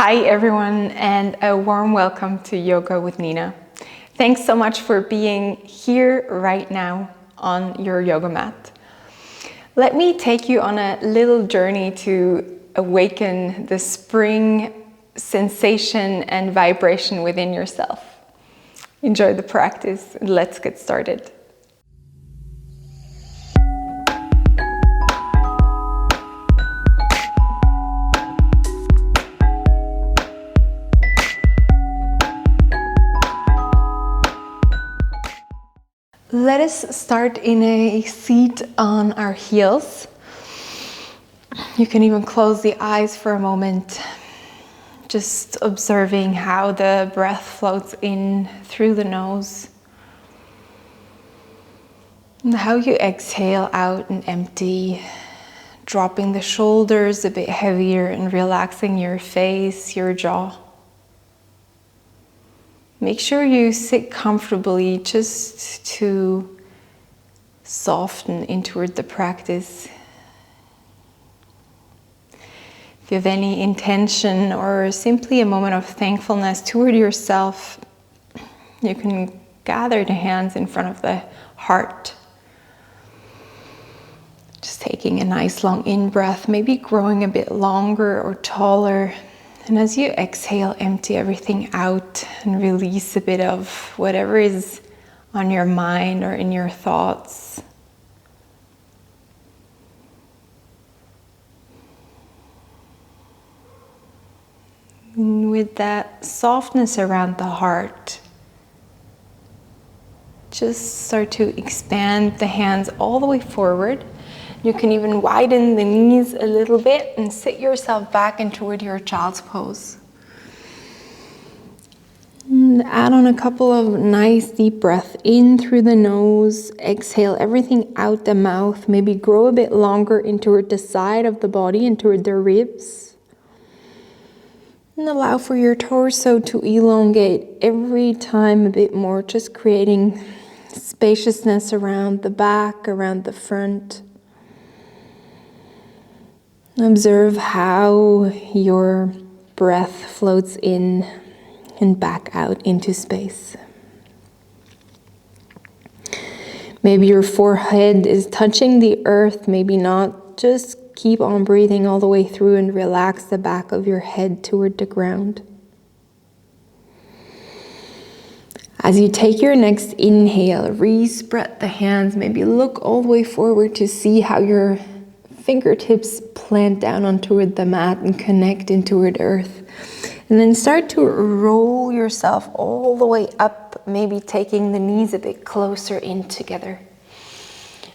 Hi everyone, and a warm welcome to Yoga with Nina. Thanks so much for being here right now on your yoga mat. Let me take you on a little journey to awaken the spring sensation and vibration within yourself. Enjoy the practice and let's get started. Let us start in a seat on our heels. You can even close the eyes for a moment, just observing how the breath floats in through the nose and how you exhale out and empty, dropping the shoulders a bit heavier and relaxing your face, your jaw. Make sure you sit comfortably just to soften into the practice. If you have any intention or simply a moment of thankfulness toward yourself, you can gather the hands in front of the heart. Just taking a nice long in-breath, maybe growing a bit longer or taller. And as you exhale, empty everything out and release a bit of whatever is on your mind or in your thoughts. And with that softness around the heart, just start to expand the hands all the way forward. You can even widen the knees a little bit and sit yourself back and toward your child's pose. And add on a couple of nice deep breaths in through the nose. Exhale everything out the mouth. Maybe grow a bit longer in toward the side of the body and toward the ribs. And allow for your torso to elongate every time a bit more, just creating spaciousness around the back, around the front. Observe how your breath floats in and back out into space. Maybe your forehead is touching the earth, maybe not. Just keep on breathing all the way through and relax the back of your head toward the ground. As you take your next inhale, re-spread the hands. Maybe look all the way forward to see how your fingertips plant down on toward the mat and connect in toward earth. And then start to roll yourself all the way up, maybe taking the knees a bit closer in together.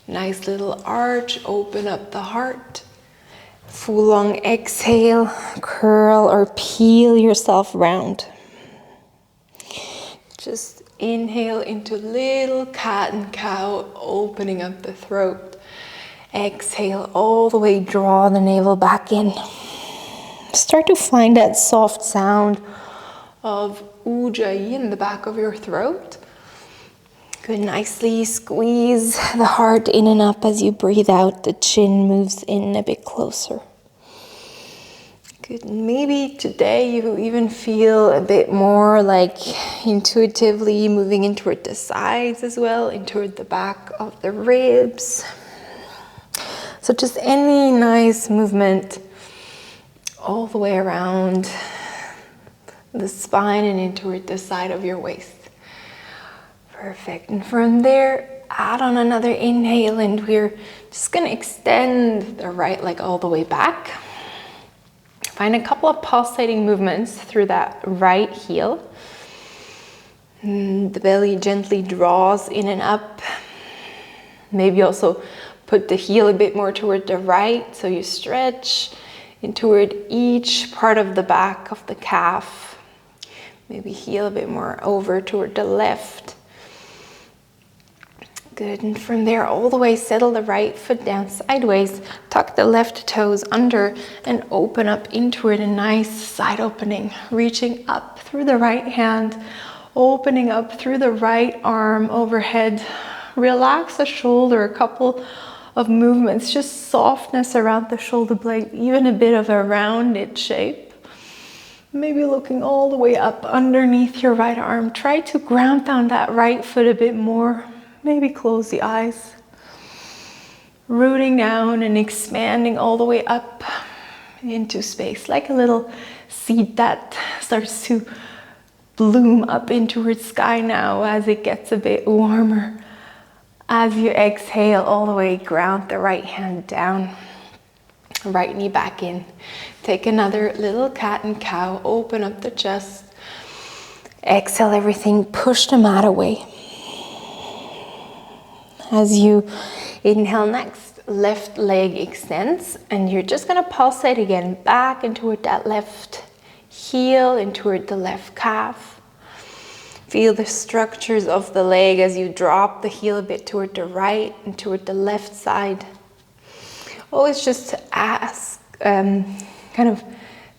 Nice little arch, open up the heart. Full long exhale, curl or peel yourself round. Just inhale into little cat and cow, opening up the throat. Exhale all the way, draw the navel back in. Start to find that soft sound of ujjayi in the back of your throat. Good, nicely squeeze the heart in and up as you breathe out. The chin moves in a bit closer. Good, maybe today you even feel a bit more like intuitively moving in toward the sides as well, in toward the back of the ribs. So just any nice movement all the way around the spine and in toward the side of your waist. Perfect. And from there, add on another inhale, and we're just going to extend the right leg all the way back. Find a couple of pulsating movements through that right heel. And the belly gently draws in and up. Maybe also put the heel a bit more toward the right, so you stretch in toward each part of the back of the calf. Maybe heel a bit more over toward the left. Good, and from there all the way, settle the right foot down sideways, tuck the left toes under, and open up into it, a nice side opening, reaching up through the right hand, opening up through the right arm overhead. Relax the shoulder, a couple of movements, just softness around the shoulder blade, even a bit of a rounded shape. Maybe looking all the way up underneath your right arm. Try to ground down that right foot a bit more. Maybe close the eyes. Rooting down and expanding all the way up into space, like a little seed that starts to bloom up into its sky now as it gets a bit warmer. As you exhale all the way, ground the right hand down, right knee back in. Take another little cat and cow, open up the chest. Exhale everything, push the mat away. As you inhale next, left leg extends, and you're just gonna pulsate again back and toward that left heel and toward the left calf. Feel the structures of the leg as you drop the heel a bit toward the right and toward the left side. Always just ask, kind of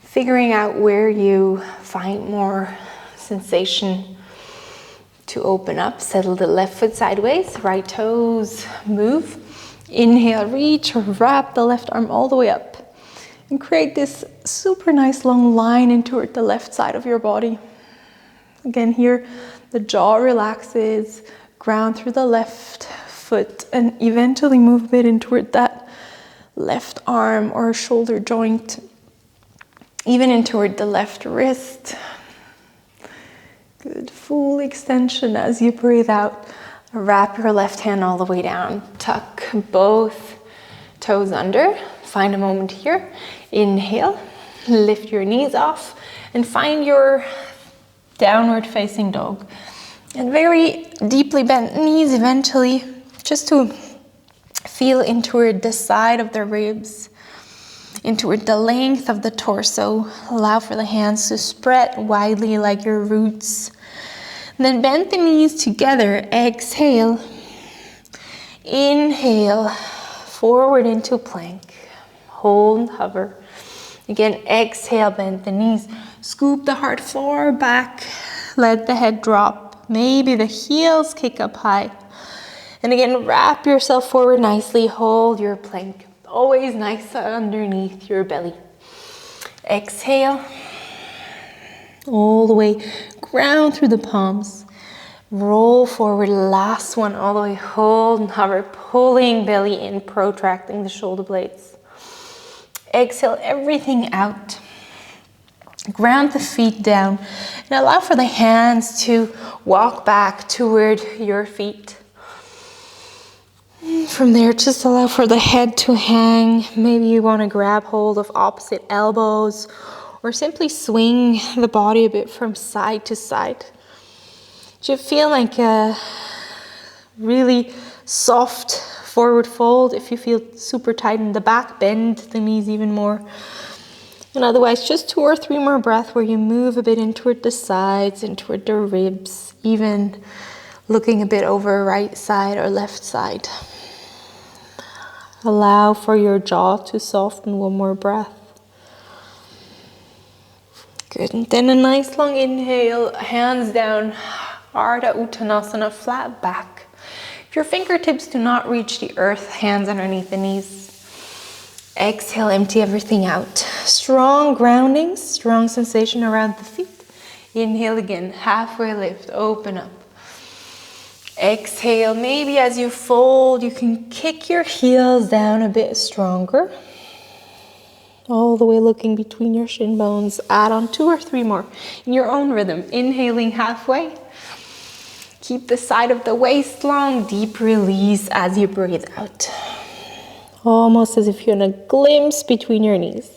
figuring out where you find more sensation to open up. Settle the left foot sideways, right toes move. Inhale, reach or wrap the left arm all the way up and create this super nice long line in toward the left side of your body. Again, here the jaw relaxes, ground through the left foot and eventually move a bit in toward that left arm or shoulder joint, even in toward the left wrist. Good, full extension as you breathe out. Wrap your left hand all the way down. Tuck both toes under. Find a moment here. Inhale, lift your knees off and find your downward facing dog. And very deeply bent knees eventually, just to feel in toward the side of the ribs, in toward the length of the torso. Allow for the hands to spread widely like your roots. And then bend the knees together. Exhale. Inhale. Forward into plank. Hold, hover. Again, exhale, bend the knees. Scoop the heart far back. Let the head drop. Maybe the heels kick up high. And again, wrap yourself forward nicely. Hold your plank. Always nice underneath your belly. Exhale. All the way. Ground through the palms. Roll forward. Last one. All the way. Hold and hover. Pulling belly in. Protracting the shoulder blades. Exhale everything out. Ground the feet down. And allow for the hands to walk back toward your feet. From there, just allow for the head to hang. Maybe you want to grab hold of opposite elbows or simply swing the body a bit from side to side. Do you feel like a really soft forward fold? If you feel super tight in the back, bend the knees even more. And otherwise, just 2 or 3 more breaths where you move a bit in toward the sides and toward the ribs, even looking a bit over right side or left side. Allow for your jaw to soften. 1 more breath. Good. And then a nice long inhale, hands down, Ardha Uttanasana, flat back. If your fingertips do not reach the earth, hands underneath the knees. Exhale, empty everything out. Strong grounding, strong sensation around the feet. Inhale again, halfway lift, open up. Exhale, maybe as you fold, you can kick your heels down a bit stronger. All the way looking between your shin bones. Add on 2 or 3 more in your own rhythm. Inhaling halfway. Keep the side of the waist long. Deep release as you breathe out. Almost as if you're in a glimpse between your knees.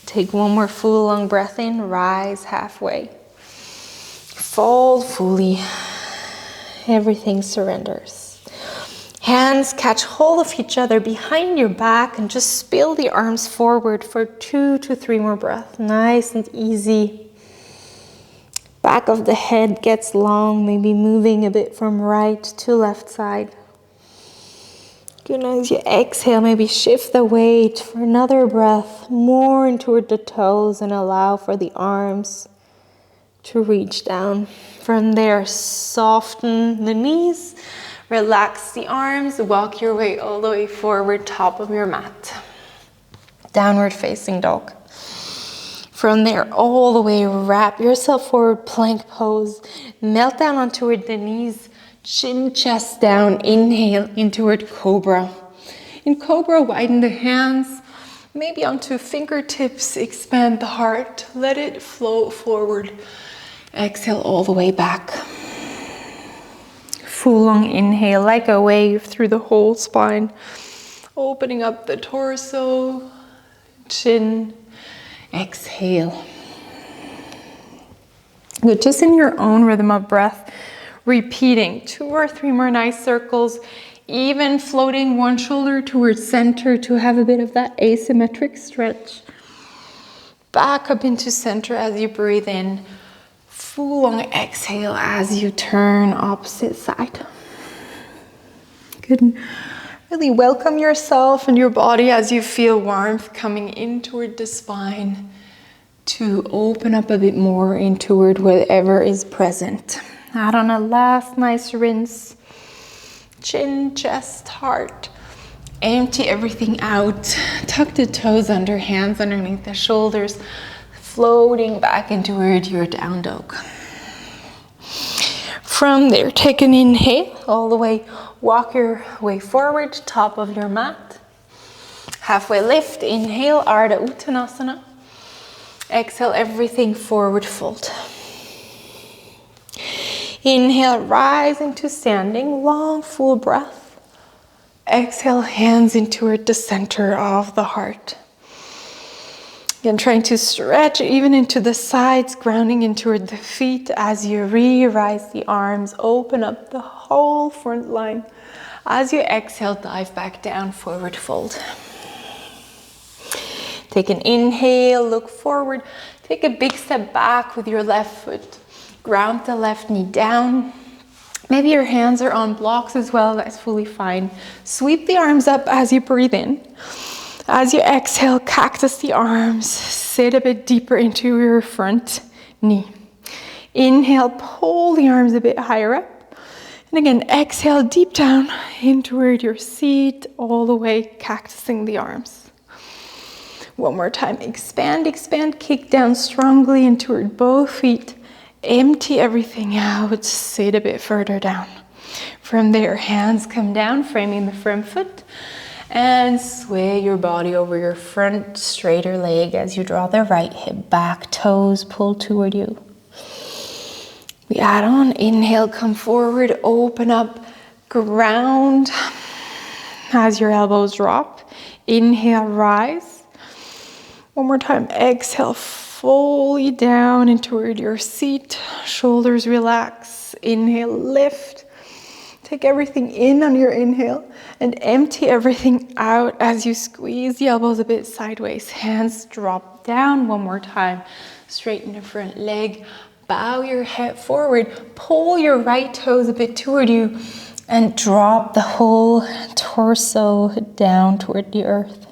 Take 1 more full long breath in. Rise halfway. Fold fully. Everything surrenders. Hands catch hold of each other behind your back and just spill the arms forward for 2 to 3 more breaths. Nice and easy. Back of the head gets long, maybe moving a bit from right to left side. Good. As you exhale, maybe shift the weight for another breath, more in toward the toes, and allow for the arms to reach down. From there, soften the knees, relax the arms, walk your way all the way forward, top of your mat. Downward facing dog. From there, all the way, wrap yourself forward, plank pose. Melt down onto the knees, chin, chest down. Inhale in toward cobra. In cobra, widen the hands, maybe onto fingertips, expand the heart. Let it flow forward. Exhale all the way back. Full long inhale, like a wave through the whole spine. Opening up the torso, chin. Exhale. Good, just in your own rhythm of breath, repeating 2 or 3 more nice circles, even floating one shoulder towards center to have a bit of that asymmetric stretch. Back up into center as you breathe in. Full long exhale as you turn opposite side. Good. Really welcome yourself and your body as you feel warmth coming in toward the spine to open up a bit more in toward whatever is present. Add on a last nice rinse. Chin, chest, heart. Empty everything out. Tuck the toes under, hands underneath the shoulders. Floating back into your down dog. From there, take an inhale all the way. Walk your way forward, top of your mat. Halfway lift, inhale, Ardha Uttanasana. Exhale everything forward fold. Inhale, rise into standing, long full breath. Exhale, hands into the center of the heart. Again, trying to stretch even into the sides, grounding into the feet as you re-rise the arms, open up the whole front line. As you exhale, dive back down, forward fold. Take an inhale, look forward. Take a big step back with your left foot. Ground the left knee down. Maybe your hands are on blocks as well, that's fully fine. Sweep the arms up as you breathe in. As you exhale, cactus the arms, sit a bit deeper into your front knee. Inhale, pull the arms a bit higher up. And again, exhale deep down in toward your seat, all the way cactusing the arms. One more time, expand, expand, kick down strongly in toward both feet. Empty everything out, sit a bit further down. From there, hands come down, framing the front foot. And sway your body over your front straighter leg as you draw the right hip back, toes pull toward you. We add on, inhale, come forward, open up, ground as your elbows drop. Inhale, rise. One more time, exhale, fully down and toward your seat, shoulders relax. Inhale, lift. Take everything in on your inhale and empty everything out as you squeeze the elbows a bit sideways. Hands drop down one more time. Straighten the front leg. Bow your head forward. Pull your right toes a bit toward you and drop the whole torso down toward the earth.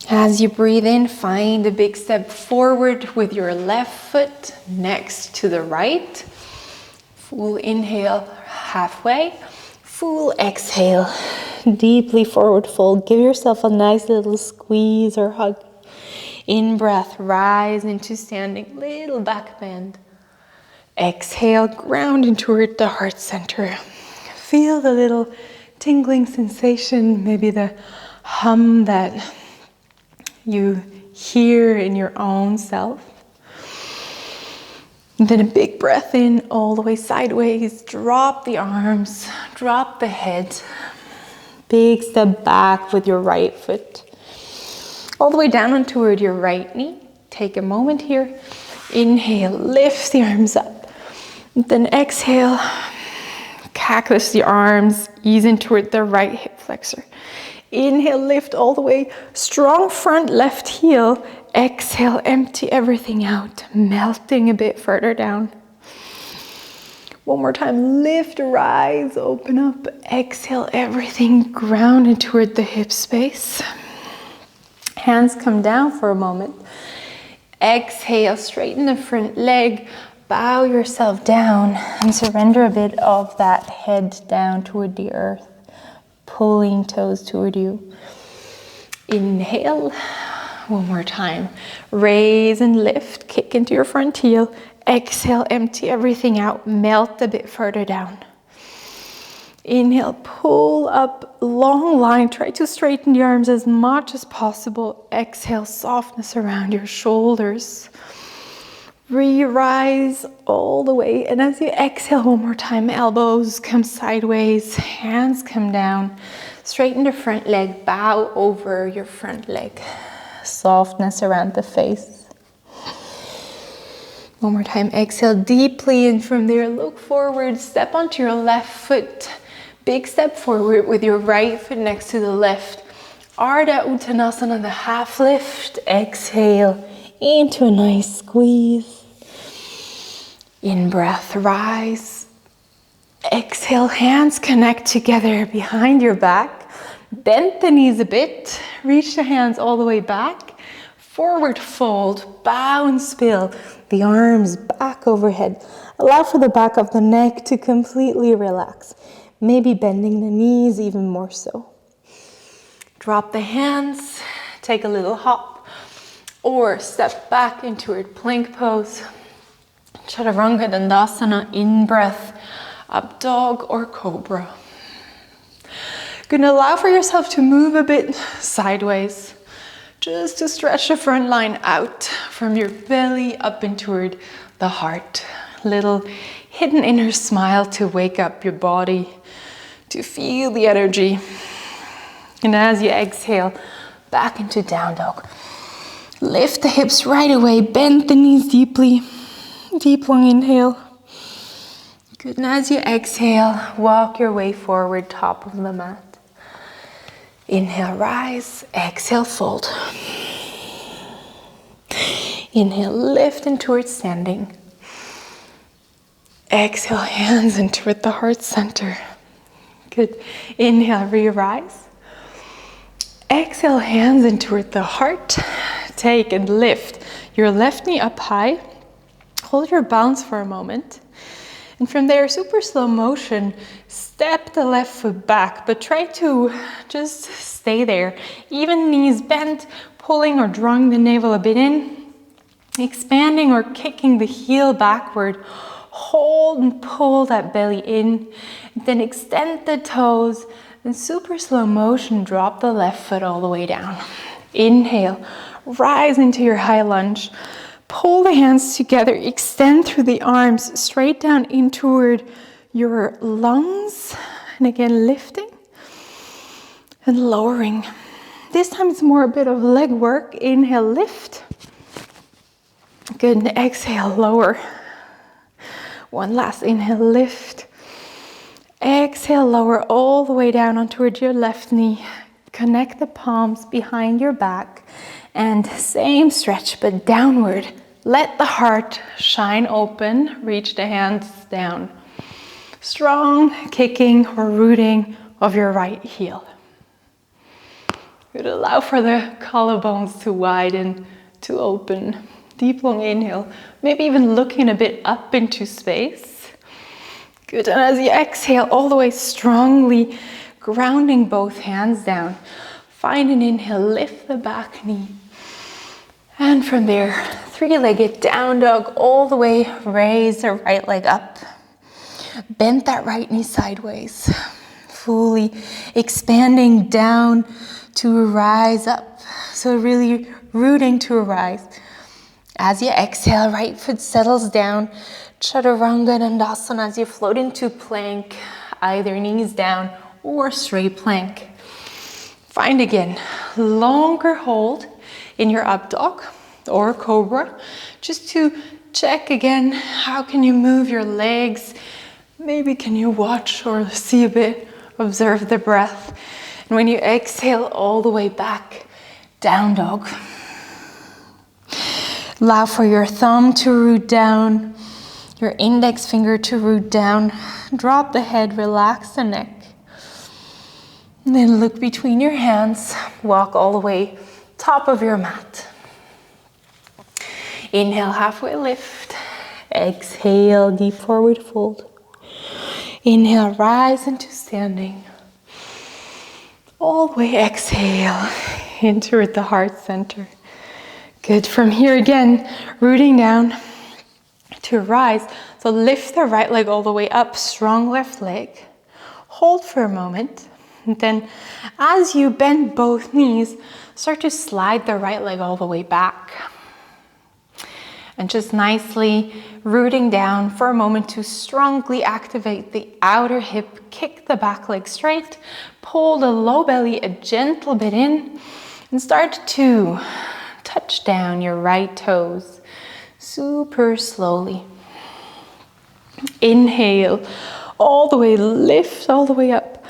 As you breathe in, find a big step forward with your left foot next to the right. Full inhale, halfway. Full exhale, deeply forward fold. Give yourself a nice little squeeze or hug. In breath, rise into standing, little back bend. Exhale, ground into the heart center. Feel the little tingling sensation, maybe the hum that you hear in your own self. And then a big breath in, all the way sideways. Drop the arms, drop the head. Big step back with your right foot. All the way down and toward your right knee. Take a moment here. Inhale, lift the arms up. Then exhale, cactus the arms, ease in toward the right hip flexor. Inhale, lift all the way. Strong front left heel. Exhale, empty everything out, melting a bit further down. One more time, lift, rise, open up. Exhale, everything grounded toward the hip space. Hands come down for a moment. Exhale, straighten the front leg. Bow yourself down and surrender a bit of that head down toward the earth. Pulling toes toward you. Inhale. One more time. Raise and lift, kick into your front heel. Exhale, empty everything out, melt a bit further down. Inhale, pull up, long line. Try to straighten the arms as much as possible. Exhale, softness around your shoulders. Re-rise all the way. And as you exhale one more time, elbows come sideways, hands come down. Straighten the front leg, bow over your front leg. Softness around the face. One more time, exhale deeply, and from there, look forward, step onto your left foot. Big step forward with your right foot next to the left. Ardha Uttanasana, the half lift. Exhale into a nice squeeze. In breath, rise. Exhale, hands connect together behind your back. Bend the knees a bit. Reach the hands all the way back. Forward fold, bow and spill. The arms back overhead. Allow for the back of the neck to completely relax. Maybe bending the knees even more so. Drop the hands, take a little hop, or step back into a plank pose. Chaturanga Dandasana, in breath, up dog or cobra. Gonna allow for yourself to move a bit sideways, just to stretch the front line out from your belly up and toward the heart. Little hidden inner smile to wake up your body, to feel the energy. And as you exhale, back into down dog. Lift the hips right away, bend the knees deeply. Deep long inhale. Good, and as you exhale, walk your way forward, top of the mat. Inhale, rise. Exhale, fold. Inhale, lift in towards standing. Exhale, hands in toward the heart center. Good. Inhale, re-rise. Exhale, hands in toward the heart. Take and lift your left knee up high. Hold your balance for a moment. And from there, super slow motion, step the left foot back, but try to just stay there. Even knees bent, pulling or drawing the navel a bit in, expanding or kicking the heel backward. Hold and pull that belly in, then extend the toes, and super slow motion, drop the left foot all the way down. Inhale, rise into your high lunge. Pull the hands together, extend through the arms, straight down in toward your lungs. And again, lifting and lowering. This time it's more a bit of leg work. Inhale, lift. Good, and exhale, lower. One last inhale, lift. Exhale, lower all the way down onto your left knee. Connect the palms behind your back. And same stretch, but downward. Let the heart shine open. Reach the hands down. Strong kicking or rooting of your right heel. Good. Allow for the collarbones to widen, to open. Deep long inhale. Maybe even looking a bit up into space. Good. And as you exhale, all the way strongly grounding both hands down. Find an inhale, lift the back knee. And from there, three-legged down dog all the way, raise the right leg up. Bend that right knee sideways. Fully expanding down to rise up. So really rooting to rise. As you exhale, right foot settles down. Chaturanga Dandasana as you float into plank, either knees down or straight plank. Find again, longer hold in your up dog or cobra, just to check again, how can you move your legs? Maybe can you watch or see a bit, observe the breath. And when you exhale all the way back, down dog. Allow for your thumb to root down, your index finger to root down. Drop the head, relax the neck. And then look between your hands, walk all the way top of your mat. Inhale, halfway lift. Exhale, deep forward fold. Inhale, rise into standing. All the way exhale into the heart center. Good. From here again, rooting down to rise. So lift the right leg all the way up, strong left leg. Hold for a moment. And then as you bend both knees, start to slide the right leg all the way back. And just nicely rooting down for a moment to strongly activate the outer hip, kick the back leg straight, pull the low belly a gentle bit in, and start to touch down your right toes super slowly. Inhale, all the way, lift all the way up.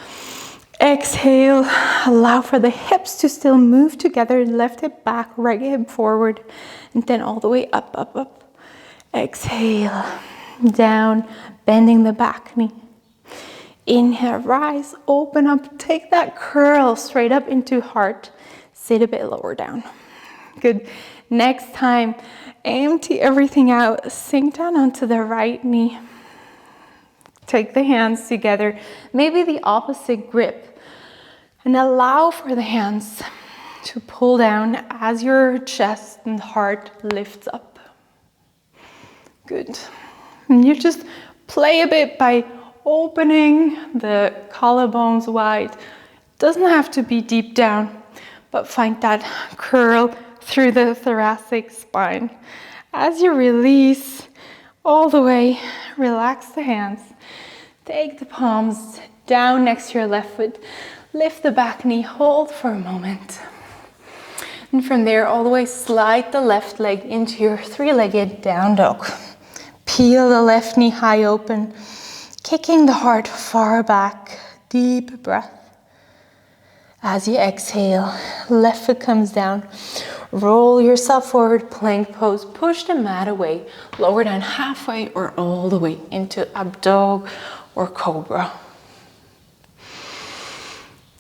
Exhale, allow for the hips to still move together, left hip back, right hip forward, and then all the way up, up, up. Exhale, down, bending the back knee. Inhale, rise, open up, take that curl straight up into heart. Sit a bit lower down. Good. Next time, empty everything out, sink down onto the right knee. Take the hands together, maybe the opposite grip. And allow for the hands to pull down as your chest and heart lifts up. Good. And you just play a bit by opening the collarbones wide. Doesn't have to be deep down, but find that curl through the thoracic spine. As you release all the way, relax the hands. Take the palms down next to your left foot. Lift the back knee, hold for a moment. And from there, all the way, slide the left leg into your three-legged down dog. Peel the left knee high open, kicking the heart far back. Deep breath. As you exhale, left foot comes down. Roll yourself forward, plank pose. Push the mat away. Lower down halfway or all the way into up dog or cobra.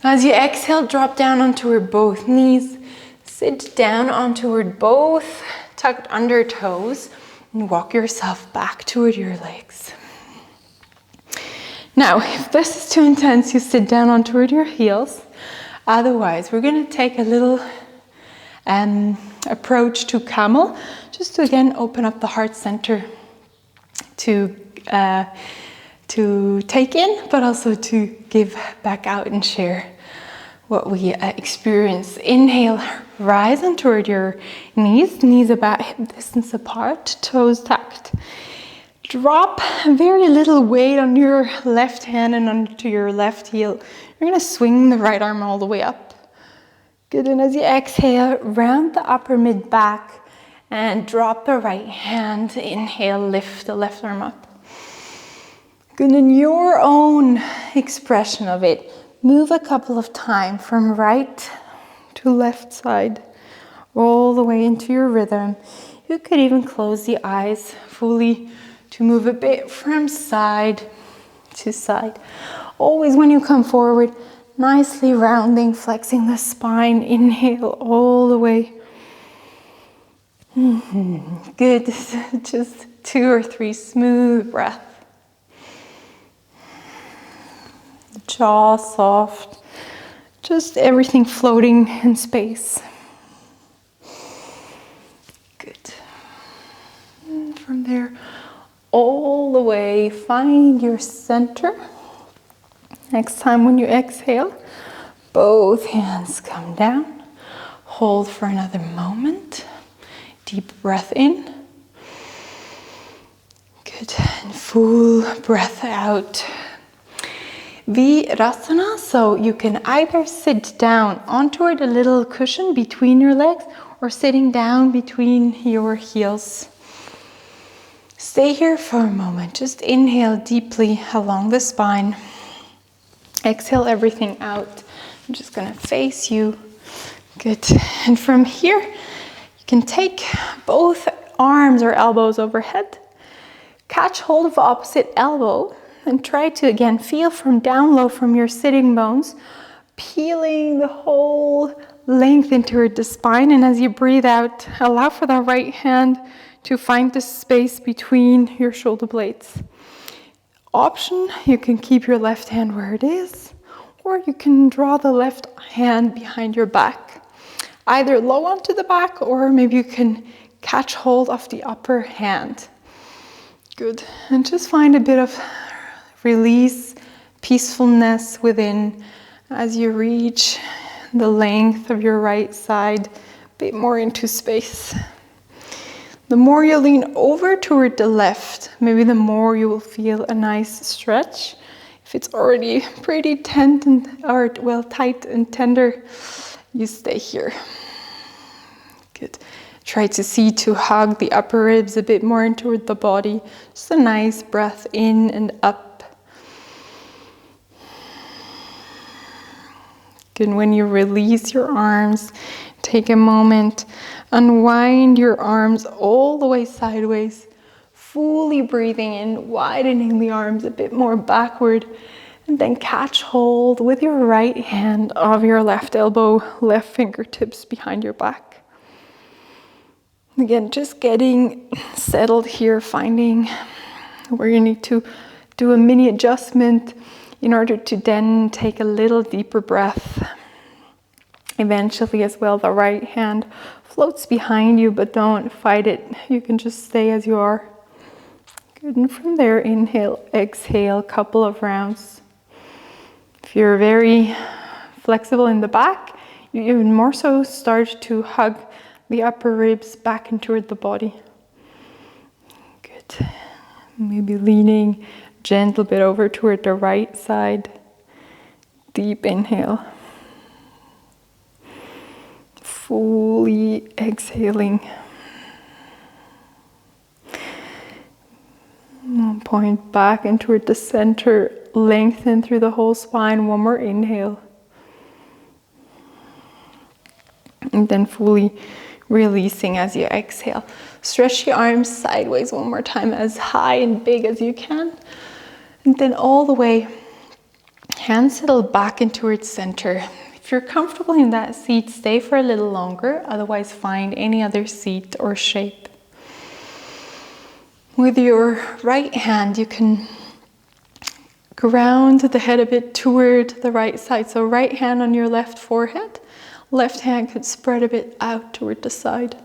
As you exhale, drop down onto both knees. Sit down onto both tucked under toes and walk yourself back toward your legs. Now, if this is too intense, you sit down onto your heels. Otherwise, we're going to take a little approach to camel, just to again open up the heart center to take in, but also to give back out and share what we experience. Inhale, rise on toward your knees about hip distance apart, toes tucked. Drop very little weight on your left hand and onto your left heel. You're going to swing the right arm all the way up. Good, and as you exhale, round the upper mid back and drop the right hand. Inhale, lift the left arm up. Good, in your own expression of it, move a couple of times from right to left side, all the way into your rhythm. You could even close the eyes fully to move a bit from side to side. Always when you come forward, nicely rounding, flexing the spine. Inhale all the way. Good, just 2 or 3 smooth breaths. Jaw soft, just everything floating in space. Good. And from there, all the way, find your center. Next time when you exhale, both hands come down. Hold for another moment. Deep breath in. Good, and full breath out. Virasana, so you can either sit down onto a little cushion between your legs or sitting down between your heels. Stay here for a moment. Just inhale deeply along the spine. Exhale everything out. I'm just going to face you. Good. And from here, you can take both arms or elbows overhead. Catch hold of opposite elbow. And try to, again, feel from down low from your sitting bones, peeling the whole length into the spine. And as you breathe out, allow for the right hand to find the space between your shoulder blades. Option, you can keep your left hand where it is, or you can draw the left hand behind your back. either low onto the back, or maybe you can catch hold of the upper hand. Good. And just find a bit of release, peacefulness within as you reach the length of your right side, a bit more into space. The more you lean over toward the left, maybe the more you will feel a nice stretch. If it's already pretty tight and tender, you stay here. Good. Try to hug the upper ribs a bit more in toward the body. Just a nice breath in and up. Good. When you release your arms, take a moment, unwind your arms all the way sideways, fully breathing in, widening the arms a bit more backward, and then catch hold with your right hand of your left elbow, left fingertips behind your back. Again, just getting settled here, finding where you need to do a mini adjustment in order to then take a little deeper breath. Eventually as well, the right hand floats behind you, but don't fight it. You can just stay as you are. Good, and from there, inhale, exhale, a couple of rounds. If you're very flexible in the back, you even more so start to hug the upper ribs back and toward the body. Good. Maybe leaning gentle bit over toward the right side. Deep inhale. Fully exhaling. 1 point back and toward the center. Lengthen through the whole spine. One more inhale. And then fully releasing as you exhale. Stretch your arms sideways one more time, as high and big as you can. And then all the way, hands settle back into towards center. If you're comfortable in that seat, stay for a little longer. Otherwise, find any other seat or shape. With your right hand, you can ground the head a bit toward the right side. So right hand on your left forehead. Left hand could spread a bit out toward the side.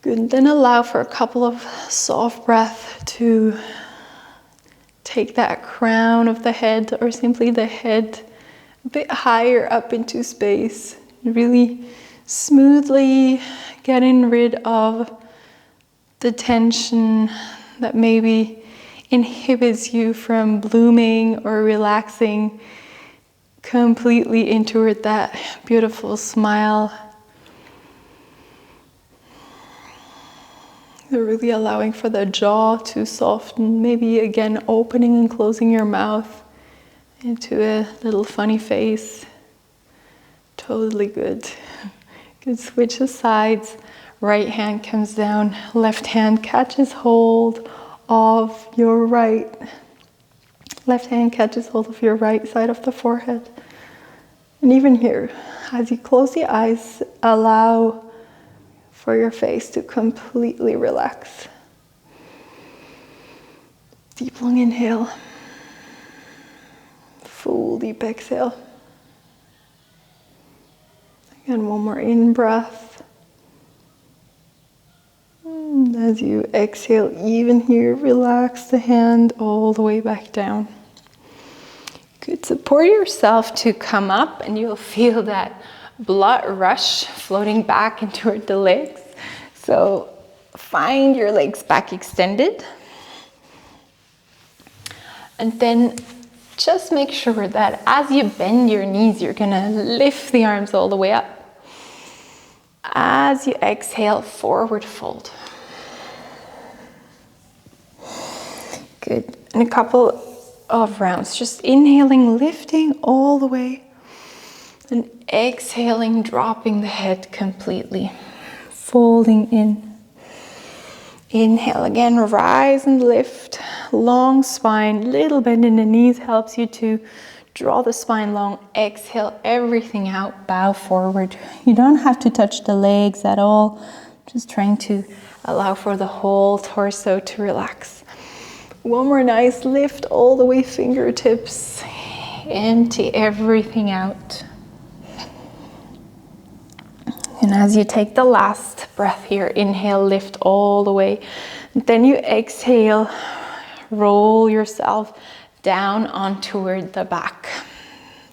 Good. And then allow for a couple of soft breaths to take that crown of the head, or simply the head, a bit higher up into space. Really smoothly getting rid of the tension that maybe inhibits you from blooming or relaxing completely into that beautiful smile. You're really allowing for the jaw to soften, maybe again opening and closing your mouth into a little funny face. Totally good. Good. Switch the sides. Right hand comes down, left hand catches hold of your right. Left hand catches hold of your right side of the forehead. And even here, as you close the eyes, allow for your face to completely relax. Deep long inhale. Full deep exhale. Again, one more in breath. And as you exhale, even here, relax the hand all the way back down. Good. Support yourself to come up, and you'll feel that blood rush floating back and toward the legs. So find your legs back extended. And then just make sure that as you bend your knees, you're gonna lift the arms all the way up. As you exhale, forward fold. Good. And a couple of rounds. Just inhaling, lifting all the way. And exhaling, dropping the head completely. Folding in. Inhale again, rise and lift. Long spine, little bend in the knees helps you to draw the spine long. Exhale everything out, bow forward. You don't have to touch the legs at all. Just trying to allow for the whole torso to relax. One more nice lift all the way, fingertips. Empty everything out. And as you take the last breath here, inhale, lift all the way. Then you exhale, roll yourself down on toward the back.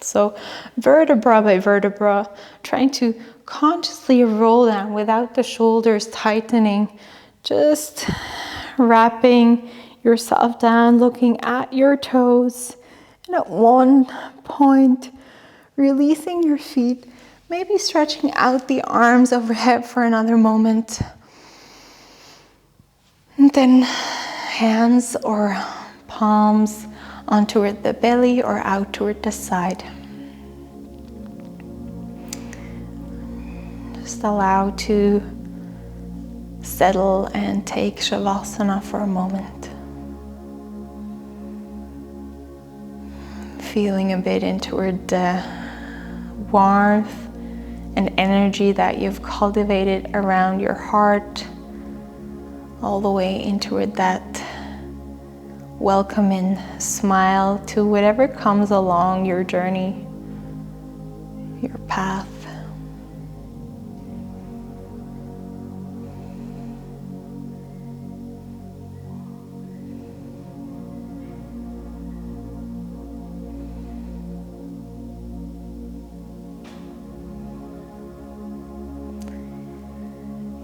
So vertebra by vertebra, trying to consciously roll down without the shoulders tightening, just wrapping yourself down, looking at your toes, and at one point, releasing your feet, maybe stretching out the arms overhead for another moment. And then hands or palms on toward the belly or out toward the side. Just allow to settle and take Shavasana for a moment. Feeling a bit in toward the warmth and energy that you've cultivated around your heart, all the way in toward that welcoming smile to whatever comes along your journey, your path.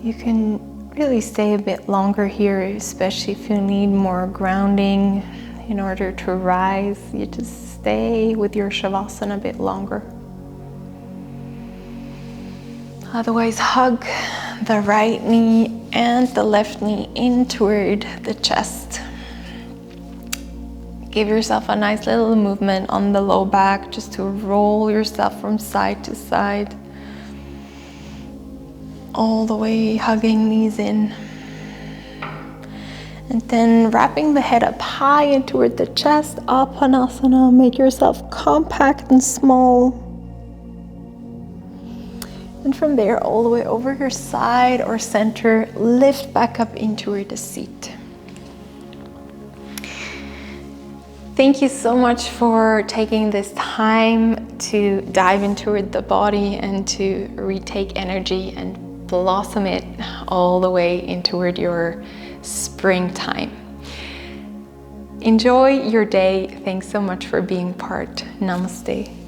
You can really stay a bit longer here, especially if you need more grounding in order to rise. You just stay with your Shavasana a bit longer. Otherwise, hug the right knee and the left knee in toward the chest. Give yourself a nice little movement on the low back just to roll yourself from side to side. All the way hugging knees in. And then wrapping the head up high and toward the chest, Apanasana. Make yourself compact and small. And from there, all the way over your side or center, lift back up into the seat. Thank you so much for taking this time to dive into the body and to retake energy and blossom it all the way in toward your springtime. Enjoy your day. Thanks so much for being part. Namaste.